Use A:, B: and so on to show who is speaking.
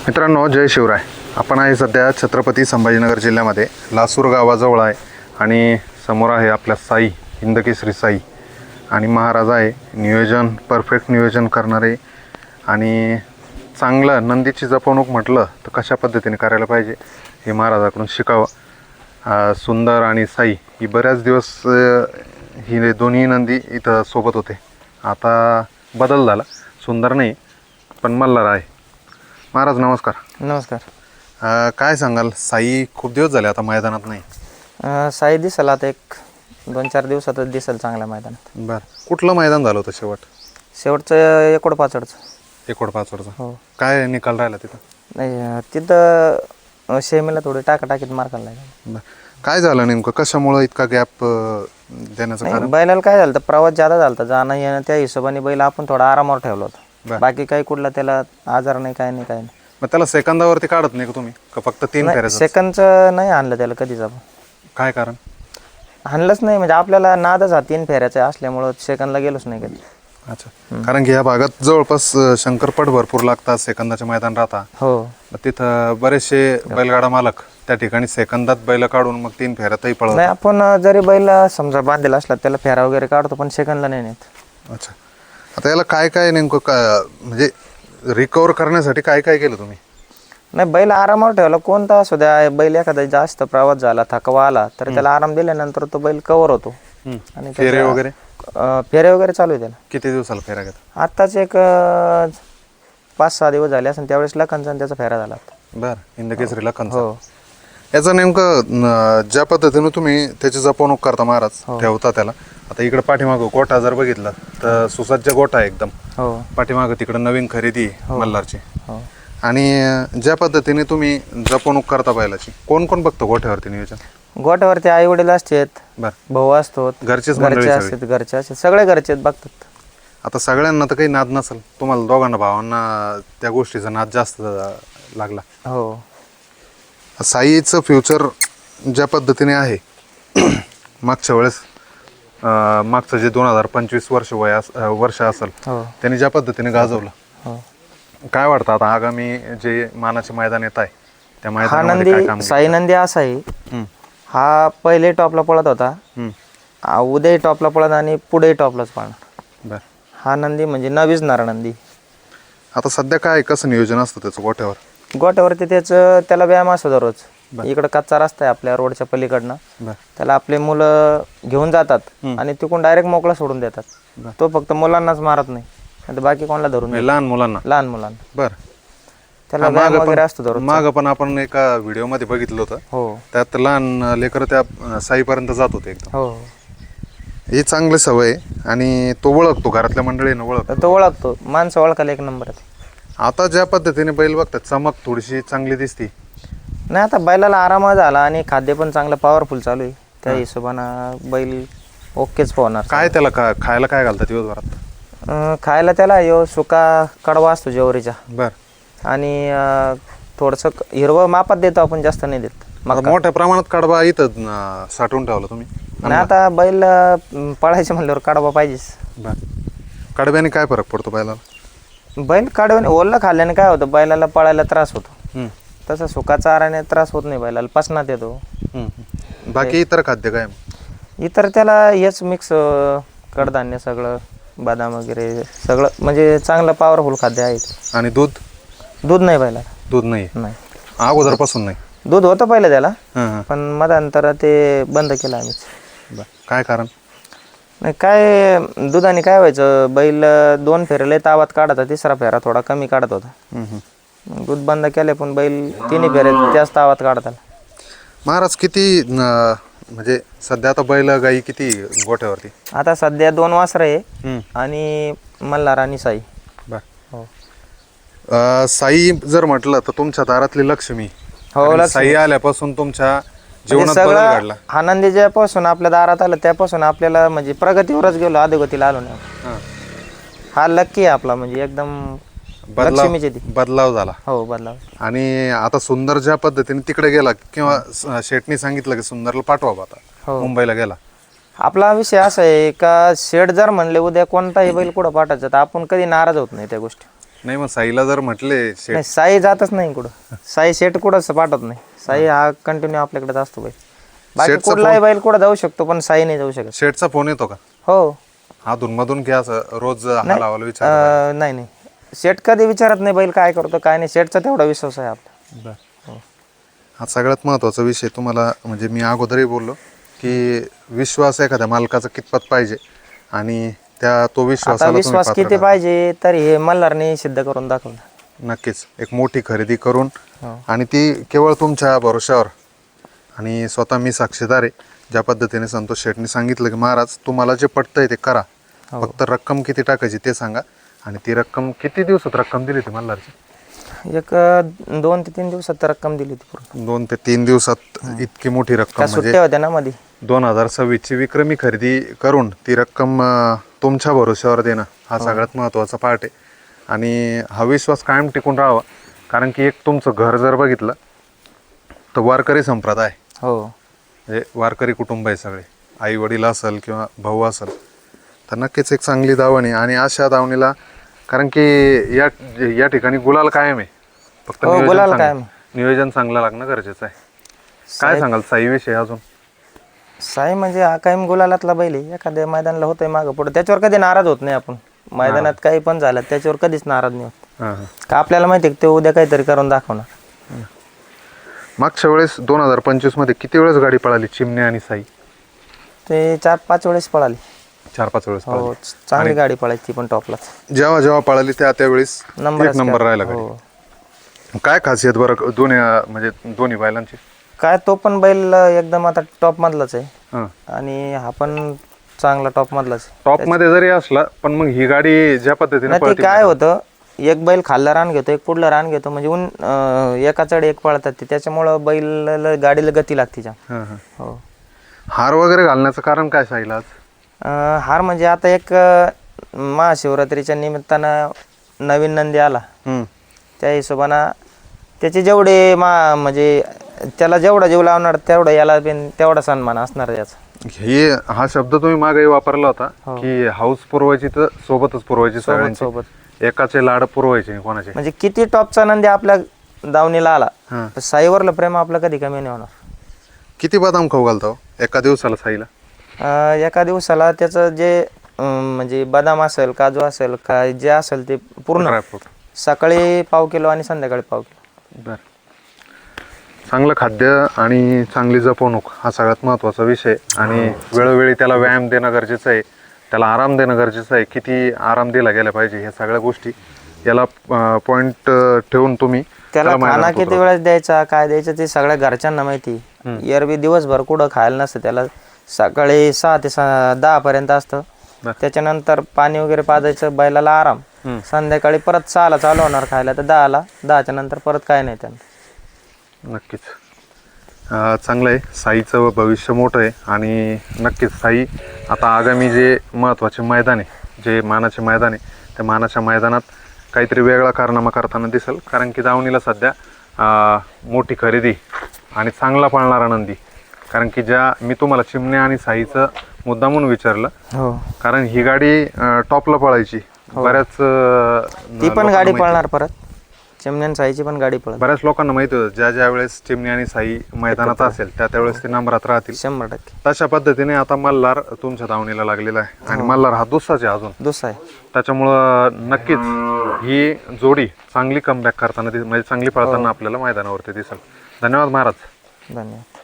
A: मित्रांनो, जय शिवराय. आपण आहे सध्या छत्रपती संभाजीनगर जिल्ह्यामध्ये लासूर गावाजवळ आहे आणि समोर आहे आपल्या साई, हिंदकेसरी साई. आणि महाराज आहे, नियोजन परफेक्ट नियोजन करणारे आणि चांगलं नंदीची जपवणूक म्हटलं तर कशा पद्धतीने करायला पाहिजे हे महाराजाकडून शिकावं. सुंदर आणि साई ही बऱ्याच दिवस ही दोन्ही नंदी इथं सोबत होते. आता बदल झाला, सुंदर नाही पण मल्हार आहे. महाराज नमस्कार.
B: नमस्कार.
A: काय सांगाल, साई खूप दिवस झाले आता मैदानात नाही.
B: साई दिसेल आता एक 2-4 दिवसातच दिसेल चांगल्या मैदानात.
A: बरं, कुठलं मैदान झालं होतं
B: शेवटचं एकोडपाचडचं.
A: एकोडपाचवडचं.
B: हो.
A: काय निकाल राहिला तिथं?
B: नाही तिथं शेमीला थोडी टाकाटाकीत मार्काला लागला.
A: बरं, काय झालं नेमकं, कशामुळं इतका गॅप देण्याचं कारण?
B: बैलाला काय झालं तर प्रवास जादा झाला, जाणं येणं त्या हिशोबाने बैल आपण थोडा आरामावर ठेवला होता. बाकी काही कुठला त्याला आजार नाही, काय नाही, काय नाही.
A: मग त्याला सेकंदावरती काढत नाही का तुम्ही, का फक्त 3 फेऱ्या?
B: सेकंदचं नाही आणलं त्याला कधीच आपण.
A: काय कारण?
B: आणलंच नाही, म्हणजे आपल्याला नादच हा 3 फेऱ्याचा असल्यामुळं सेकंदला गेलोच नाही कधी.
A: अच्छा, कारण की या भागात जवळपास शंकरपट भरपूर लागतात, सेकंदाचे मैदान राहतात.
B: हो.
A: मग तिथं बरेचसे बैलगाडा मालक त्या ठिकाणी सेकंदात बैल काढून मग 3 फेऱ्यातही पळवतात.
B: नाही, आपण जरी बैल समजा बांधलेला असला त्याला फेरा वगैरे काढतो, पण सेकंदला नाही नेत.
A: अच्छा, आता याला काय काय नेमकं म्हणजे रिकवर करण्यासाठी काय काय केलं तुम्ही?
B: नाही, बैल आरामावर ठेवला कोणता असू द्या. बैल एखादा जास्त प्रवास झाला, थकवा आला तर त्याला आराम दिल्यानंतर तो बैल कव्हर होतो. आणि
A: फेरे वगैरे
B: फेरे वगैरे चालू आहे त्याला.
A: किती दिवसाला फेरा घेता?
B: आत्ताच एक 5-6 दिवस झाले असेल, त्यावेळेस लखनचा त्याचा फेरा झाला.
A: बरं, हिंदकेसरी लखन.
B: हो.
A: याचं नेमकं ज्या पद्धतीने तुम्ही त्याची जपवणूक करता महाराज, ठेवता त्याला. आता इकडं पाठीमागं गोठा जर बघितला तर सुसज्ज गोठा आहे एकदम.
B: हो.
A: पाठीमागं तिकडं नवीन खरेदी मल्हारची.
B: हो.
A: आणि ज्या पद्धतीने तुम्ही जपवणूक करता बैलाची, कोण कोण बघतो गोठ्यावरती नियोजन?
B: गोट्यावरती आई वडील असतात,
A: बरं,
B: भाऊ असतो,
A: घरचेच
B: घरचे असतात, घरचे असतात, सगळे घरचेच बघतात.
A: आता सगळ्यांना तर काही नाद नसेल, तुम्हाला दोघांना भावांना त्या गोष्टीचा नाद जास्त लागला.
B: हो.
A: साईचं फ्युचर ज्या पद्धतीने आहे मागच्या वेळेस मागचं जे 2025 वर्ष असेल, त्यांनी ज्या पद्धतीने गाजवलं,
B: हो.
A: काय वाटतं आता आगामी जे मानाचे मैदान येत आहे त्या
B: हा
A: मैदानामध्ये काय काम
B: नंदी, साई नंदी असा आहे, हा पहिले टॉपला पळत होता, उद्याही टॉपला पळत आणि पुढेही टॉपलाच पळणार.
A: बरं,
B: हा नंदी म्हणजे नवीचणार नंदी.
A: आता सध्या काय कसं नियोजन असतं त्याचं गोठ्यावर?
B: गोट्यावरती त्याला व्यायाम असतो दररोज. इकडं कच्चा रस्ता आहे आपल्या रोडच्या पलीकडनं, त्याला आपले मुलं घेऊन जातात आणि तिकडून डायरेक्ट मोकळा सोडून देतात. तो फक्त मुलांनाच मारत नाही, आता बाकी कोणाला धरून नाही.
A: लहान मुलांना?
B: लहान मुलांना.
A: बरं,
B: त्याला व्यायाम वगैरे असतो दररोज.
A: मागं पण आपण एका व्हिडिओमध्ये बघितलं होतं.
B: हो.
A: त्यात लहान लेकरं त्या साईपर्यंत जात होते एकदम.
B: हो.
A: ही चांगली सवय आहे आणि तो ओळखतो, घरातल्या मंडळीनं ओळखतो.
B: तो ओळखतो, माणसं ओळखायला एक नंबर आहे.
A: आता ज्या पद्धतीने बैल बघतात, चमक थोडीशी चांगली दिसती.
B: नाही, आता बैलाला आराम झाला आणि खाद्य पण चांगलं पॉवरफुल चालू आहे, त्या हिशोबानं बैल ओकेच पोहणार.
A: काय त्याला खायला काय घालतात दिवसभरात?
B: खायला त्याला सुका कडवा असतो ज्वारीचा.
A: बरं,
B: आणि थोडंसं हिरवं मापात देतो आपण, जास्त नाही देत.
A: मोठ्या प्रमाणात कडबा इथं साठवून ठेवला तुम्ही?
B: नाही, आता बैल पळायचे म्हणल्यावर कडवा पाहिजेच.
A: बरं, कडब्याने काय फरक पडतो बैलाला?
B: बैल कडव्याने ओलं खाल्ल्याने काय होतं, बैलाला पळायला त्रास होतो. तसं सुका चाराने त्रास होत नाही, बैलाला पचनात येतो.
A: बाकी इतर खाद्य काय?
B: इतर त्याला हेच मिक्स कडधान्य सगळं, बदाम वगैरे सगळं, म्हणजे चांगलं पॉवरफुल खाद्य आहे.
A: आणि दूध?
B: दूध नाही बैलाला.
A: दूध नाही?
B: नाही,
A: अगोदरपासून नाही.
B: दूध होतं पहिलं त्याला, पण मधानंतर ते बंद केलं आम्हीच.
A: बरं, काय कारण?
B: नाही, काय दुधाने काय व्हायचं, बैल 2 फेऱ्याला तावात काढत, 3रा फेरा थोडा कमी काढत होता. दूध बंद केले, पण बैल 3 फेऱ्यात त्याच तावात काढत आला. महाराज
A: किती म्हणजे सध्या आता बैल गाई किती गोठ्यावरती?
B: आता सध्या 2 वासरं आहे आणि मल्हार आणि साई.
A: बरं.
B: हो.
A: साई जर म्हटलं तर तुमच्या दारातली लक्ष्मी.
B: हो,
A: साई आल्यापासून तुमच्या जीवनात बदल घडला.
B: आनंदी ज्यापासून आपल्या दारात आलं त्यापासून आपल्याला म्हणजे प्रगतीवरच गेलो, अधोगतीला आलो नाही. हा लक्की आहे आपला, म्हणजे एकदम
A: बदलाव झाला.
B: हो, बदलाव.
A: आणि आता सुंदर ज्या पद्धतीने तिकडे गेला, किंवा शेटनी सांगितलं की सुंदरला पाठवा आता, मुंबईला गेला.
B: आपला विषय असा आहे का शेट जर म्हणले उद्या कोणताही बैल कुठं पाठायचं तर आपण कधी नाराज होत नाही त्या गोष्टी.
A: नाही मग साईला जर म्हटले शेट
B: नाही साई जातच नाही कुठं. साई शेट कुठंच पाठवत नाही. साई हा कंटिन्यू आपल्याकडेच असतो बैल. बाकी
A: शेटचा
B: कुठलाही बैल कुठं जाऊ शकतो पण साई नाही जाऊ शकत.
A: शेटचा फोन येतो का
B: हो.
A: अधून मधून की असं रोज हा लावायला विचार
B: नाही नाही शेट कधी विचारत नाही बैल काय करतो काय नाही. शेटचा तेवढा विश्वास आहे आपला.
A: हा सगळ्यात महत्त्वाचा विषय तुम्हाला म्हणजे मी अगोदरही बोललो की विश्वास एखाद्या मालकाचा कितपत पाहिजे आणि त्या तो
B: आता
A: विश्वासाला तुम्ही
B: विश्वास
A: पात्र
B: किती पाहिजे तर हे मल्हारने सिद्ध करून दाखवलं.
A: नक्कीच एक मोठी खरेदी करून
B: हो.
A: आणि ती केवळ तुमच्या भरोश्यावर आणि स्वतः मी साक्षीदार आहे. ज्या पद्धतीने संतोष शेटने सांगितलं की महाराज तुम्हाला जे पटतंय ते करा, फक्त रक्कम किती टाकायची ते सांगा. आणि ती रक्कम किती दिवसात रक्कम दिली ती मल्हारची?
B: एक 2 ते 3 दिवसात रक्कम दिली होती पूर्ण.
A: 2 ते 3 दिवसात इतकी मोठी रक्कम
B: त्या
A: म्हणजे
B: सुट्ट्या होत्या ना मध्ये.
A: 2026ची विक्रमी खरेदी करून ती रक्कम तुमच्या भरोश्यावर देणं हा सगळ्यात महत्त्वाचा पार्ट आहे. आणि हा विश्वास कायम टिकून राहावा. कारण की एक तुमचं घर जर बघितलं तर वारकरी संप्रदाय
B: हो.
A: म्हणजे वारकरी कुटुंब आहे सगळे, आई वडील असेल किंवा भाऊ असेल तर नक्कीच एक चांगली दावणी. आणि अशा दावणीला कारण की या ठिकाणी गुलाल कायम आहे. फक्त
B: हो, गुलाल कायम.
A: नियोजन चांगलं लागणं गरजेचं आहे. काय सांगाल साईविषयी अजून?
B: साई म्हणजे हा कायम गुलालातला बैल आहे. एखाद्या मैदानाला होतंय मागं पुढे त्याच्यावर कधी नाराज होत नाही आपण. मैदानात काही पण झालं त्याच्यावर कधीच नाराज नाही होत.
A: हां हां.
B: का आपल्याला माहिती आहे की ते उद्या काहीतरी करून दाखवणार.
A: मागच्या वेळेस 2025 मध्ये किती वेळेस गाडी पळाली चिमणे आणि साई?
B: ते 4-5 वेळेस पळाली.
A: 4-5 वेळेस
B: हो
A: पळाली.
B: चांगली गाडी पळायची पण टॉपलाच.
A: जेव्हा जेव्हा पळाली त्यावेळेस
B: नंबरच
A: एक नंबर राहिला
B: हो.
A: गाडी. काय खासियत बरं दोन्ही म्हणजे दोन्ही बैलांची?
B: काय तो पण बैल एकदम आता टॉप मधलाच आहे
A: हां.
B: आणि हा पण चांगला टॉप मधलाच आहे.
A: टॉप मध्ये जरी असला पण मग ही गाडी ज्या पद्धतीने
B: नाही ते
A: पळते
B: काय होतं एक बैल खाल्ला रान घेतो एक पुढलं रान घेतो म्हणजे एका चढ एक पळतात ते त्याच्यामुळं बैल गाडीला गती लागते जाम.
A: हां हां.
B: हो.
A: हार वगैरे घालण्याचं कारण काय साईला आज?
B: हार म्हणजे आता एक महाशिवरात्रीच्या निमित्तानं नवीन नंदी आला त्या हिशोबानं त्याचे जेवढे म्हणजे त्याला जेवढा जीव लावणार तेवढा याला पण तेवढा सन्मान असणार याचा.
A: हा शब्द तुम्ही मागे वापरला होता की हाऊस पुरवायची तर सोबतच पुरवायची सगळ्यांची,
B: सोबत
A: एकाचे लाड पुरवायचे नाही कोणाचे.
B: म्हणजे किती टॉपचा नंदी आपल्या दावणीला आला
A: हां.
B: तर साईवरलं प्रेम आपलं कधी कमी नाही होणार.
A: किती बदाम खाऊ घालतो एका दिवसाला साईला?
B: एका दिवसाला त्याचं जे म्हणजे बदाम असेल काजू असेल काय जे असेल ते पूर्ण
A: ड्रायफ्रूट.
B: सकाळी पाव किलो आणि संध्याकाळी पाव किलो.
A: बरं. चांगलं खाद्य आणि चांगली जपवणूक हा सगळ्यात महत्त्वाचा विषय. आणि वेळोवेळी त्याला व्यायाम देणं गरजेचं आहे, त्याला आराम देणं गरजेचं आहे. किती आराम दिला गेला पाहिजे ह्या सगळ्या गोष्टी याला पॉईंट ठेवून तुम्ही
B: त्याला खाना किती वेळेस द्यायचा काय द्यायचं ते सगळ्या घरच्यांना माहिती. एरवी दिवसभर कुठं खायला नसतं त्याला. सकाळी 6 ते 10 पर्यंत असतं. त्याच्यानंतर पाणी वगैरे पाजायचं बैलाला आराम. संध्याकाळी परत 6ला चालू होणार खायला तर 10ला 10च्या नंतर परत काय नाही त्यांना.
A: नक्कीच चांगलं आहे. साईचं भविष्य मोठं आहे आणि नक्कीच साई आता आगामी जे महत्त्वाचे मैदान आहे जे मानाचे मैदान आहे त्या मानाच्या मैदानात काहीतरी वेगळा कारनामा करताना दिसेल. कारण की दावणीला सध्या मोठी खरेदी आणि चांगला पळणारा नंदी. कारण की मी तुम्हाला चिमणे आणि साईचं मुद्दा म्हणून विचारलं
B: हो
A: कारण ही गाडी टॉपला पळायची. बऱ्याच
B: ती पण गाडी पळणार परत चिमण्यान साईची पण गाडी पळणार.
A: बऱ्याच लोकांना माहिती होतं ज्या वेळेस चिमणी आणि साई मैदानात असेल त्यावेळेस ते नंबरात राहतील
B: 100%.
A: तशा पद्धतीने आता मल्हार तुमच्या दावणीला लागलेला आहे आणि मल्हार हा दुसराच आहे अजून.
B: दुसरा आहे.
A: त्याच्यामुळं नक्कीच ही जोडी चांगली कमबॅक करताना म्हणजे चांगली पळताना आपल्याला मैदानावरती दिसेल. धन्यवाद महाराज.
B: धन्यवाद.